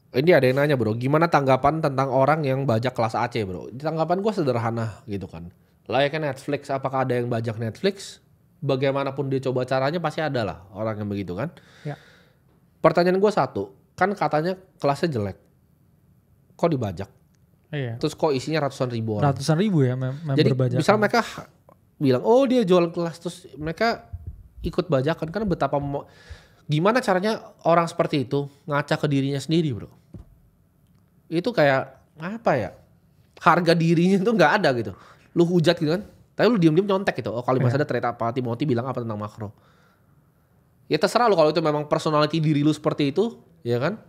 Ini ada yang nanya bro, gimana tanggapan tentang orang yang bajak kelas AC bro? Tanggapan gue sederhana gitu kan. Layaknya Netflix, apakah ada yang bajak Netflix? Bagaimanapun dia coba caranya pasti ada lah orang yang begitu kan. Ya. Pertanyaan gue satu, kan katanya kelasnya jelek. Kok dibajak? Iya. Terus kok isinya ratusan ribu orang? Ratusan ribu ya member Jadi bajakan. misal mereka bilang, oh dia jual kelas, terus mereka ikut bajakan. Kan betapa gimana caranya orang seperti itu ngaca ke dirinya sendiri bro. Itu kayak apa ya, harga dirinya tuh nggak ada gitu. Lu hujat gitu kan, tapi lu diem-diem nyontek gitu. Oh kalau masih ada trade apa, Timothy bilang apa tentang makro. Ya terserah lu kalau itu memang personality diri lu seperti itu, ya kan.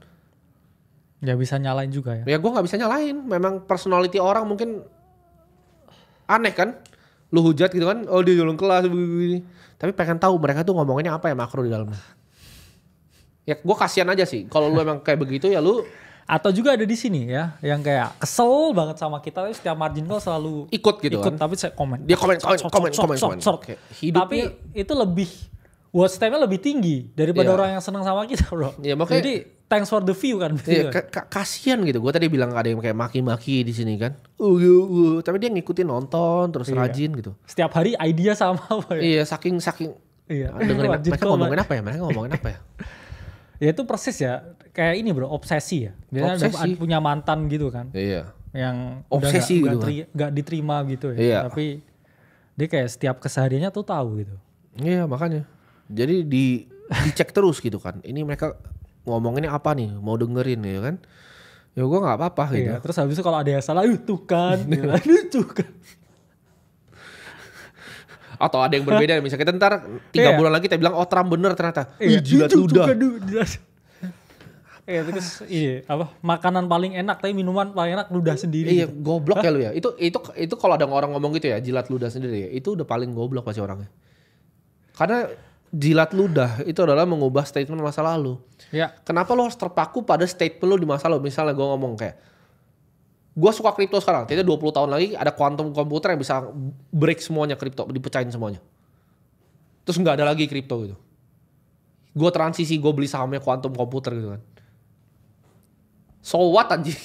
Nggak bisa nyalain juga ya. Ya gue nggak bisa nyalain, memang personality orang mungkin aneh kan. Lu hujat gitu kan, oh dia jualan kelas begini. Tapi pengen tahu mereka tuh ngomonginnya apa ya makro di dalamnya. Ya gue kasihan aja sih, kalau lu emang kayak begitu ya lu Atau juga ada di sini ya, yang kayak kesel banget sama kita, tapi setiap margin call selalu ikut gitu kan. tapi saya komen. Dia komen. Kayak tapi itu lebih watch time-nya lebih tinggi daripada orang yang senang sama kita bro. Ya, makanya, jadi thanks for the view kan. Iya, kasihan gitu. Gue tadi bilang ada yang kayak maki-maki di sini kan. Tapi dia ngikutin nonton terus rajin gitu. Setiap hari idea sama apa ya. Iya, saking. Iya. Dengerin mereka ngomongin apa ya? Mereka ngomongin apa ya? Ya itu persis ya. Kayak ini bro, obsesi ya. Biasanya Obsesi. punya mantan gitu kan. Iya. Yang Obsesi udah gitu gak diterima gitu ya. Iya. Tapi dia kayak setiap kesehariannya tuh tahu gitu. Iya, makanya. Jadi dicek terus gitu kan. Ini mereka ngomonginnya apa nih? Mau dengerin ya kan? Ya gue nggak apa-apa gitu. Iya, terus habis itu kalau ada yang salah, tuh kan. Itu kan. Atau ada yang berbeda, misalnya kita ntar 3 bulan lagi kita bilang, oh Trump bener ternyata. Jilat ludah. Iya, terus makanan paling enak tapi minuman paling enak ludah sendiri. Iya, goblok ya lu ya. Itu kalau ada orang ngomong gitu ya, jilat ludah sendiri ya, itu udah paling goblok pasti orangnya. Karena jilat ludah itu adalah mengubah statement masa lalu. Ya. Kenapa lo harus terpaku pada statement lo di masa lalu? Misalnya gue ngomong kayak, gue suka kripto sekarang, ternyata 20 tahun lagi ada quantum komputer yang bisa break semuanya kripto, dipecahin semuanya. Terus gak ada lagi kripto gitu. Gue transisi, gue beli sahamnya quantum komputer gitu kan. So what anjing?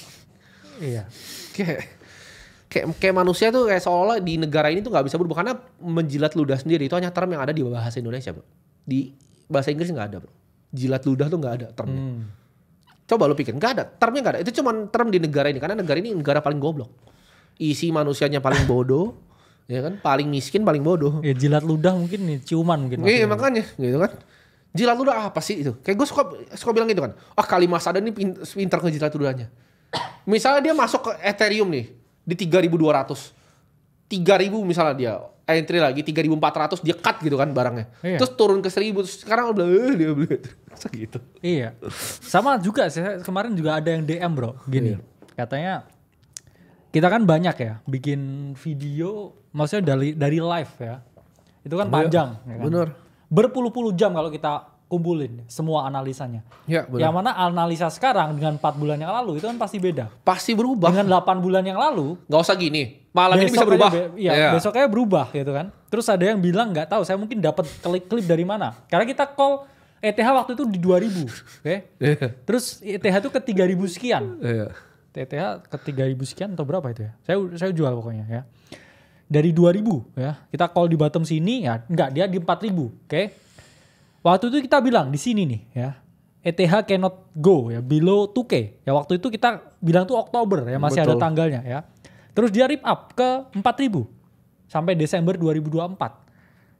Iya. Kayak manusia tuh kayak seolah di negara ini tuh gak bisa berubah. Karena menjilat ludah sendiri itu hanya term yang ada di bahasa Indonesia bro. Di bahasa Inggris gak ada bro. Jilat ludah tuh gak ada termnya. Coba lu pikir, gak ada, termnya gak ada. Itu cuma term di negara ini, karena negara ini negara paling goblok. Isi manusianya paling bodoh, ya kan, paling miskin, paling bodoh. Ya jilat ludah mungkin nih, ciuman mungkin. Iya makanya, gitu kan. Jilat ludah apa sih itu? Kayak gue suka bilang gitu kan, kali Mas ada nih pinter ngejilat ludahnya. Misalnya dia masuk ke Ethereum nih, di 3.200. 3.000 misalnya dia, entry lagi 3.400 dia cut gitu kan barangnya. Iya. Terus turun ke 1.000, terus sekarang dia beli gitu. Iya. Sama juga kemarin juga ada yang DM bro, gini. Katanya kita kan banyak ya bikin video, maksudnya dari live ya. Itu kan panjang. Ya kan? Bener. Berpuluh-puluh jam kalau kita kumpulin semua analisanya. Ya, bener. Yang mana analisa sekarang dengan 4 bulan yang lalu itu kan pasti beda. Pasti berubah. Dengan 8 bulan yang lalu. Gak usah gini. Malam ini bisa berubah. Besoknya berubah gitu kan. Terus ada yang bilang nggak tahu, saya mungkin dapat klip dari mana. Karena kita call ETH waktu itu di 2.000, oke? Terus ETH itu ke 3.000 sekian. ETH ke 3.000 sekian atau berapa itu ya? Saya jual pokoknya ya. Dari 2.000 ya. Kita call di bottom sini ya, enggak, dia di 4.000, oke? Waktu itu kita bilang di sini nih ya. ETH cannot go ya below 2K. Ya waktu itu kita bilang tuh Oktober ya, masih ada tanggalnya ya. Terus dia rip up ke 4.000 sampai Desember 2024.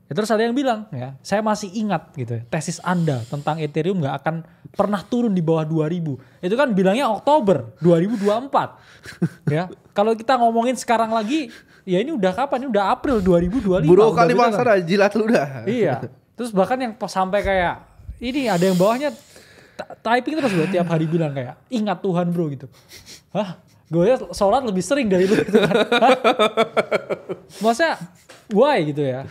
Ya, terus ada yang bilang ya, saya masih ingat gitu ya, tesis Anda tentang Ethereum nggak akan pernah turun di bawah 2.000. Itu kan bilangnya Oktober 2024. Ya, kalau kita ngomongin sekarang lagi, ya ini udah kapan? Ini udah April 2025. Buruk kali masalah jilat ludah. Iya. Terus bahkan yang sampai kayak ini ada yang bawahnya typing terus gue tiap hari bilang kayak ingat Tuhan bro gitu. Hah? Gue ya sholat lebih sering dari lu gitu kan. Maksudnya why gitu ya.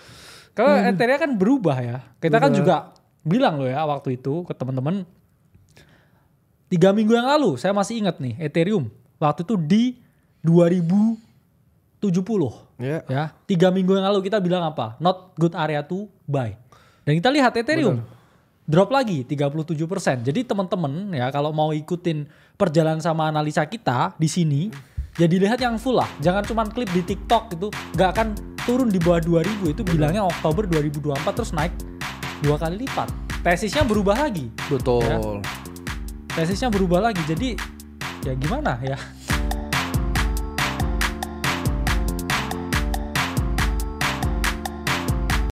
Kalau Ethereum kan berubah ya. Kita kan juga bilang loh ya waktu itu ke teman-teman. 3 minggu yang lalu saya masih ingat nih Ethereum. Waktu itu di 2070. Ya. 3 minggu yang lalu kita bilang apa? Not good area to buy. Dan kita lihat Ethereum drop lagi 37%. Jadi teman-teman ya kalau mau ikutin perjalanan sama analisa kita di sini, ya dilihat yang full lah. Jangan cuma klip di TikTok itu nggak akan turun di bawah 2000, itu bilangnya Oktober 2024 terus naik 2 kali lipat. Tesisnya berubah lagi. Betul. Ya. Tesisnya berubah lagi. Jadi ya gimana ya?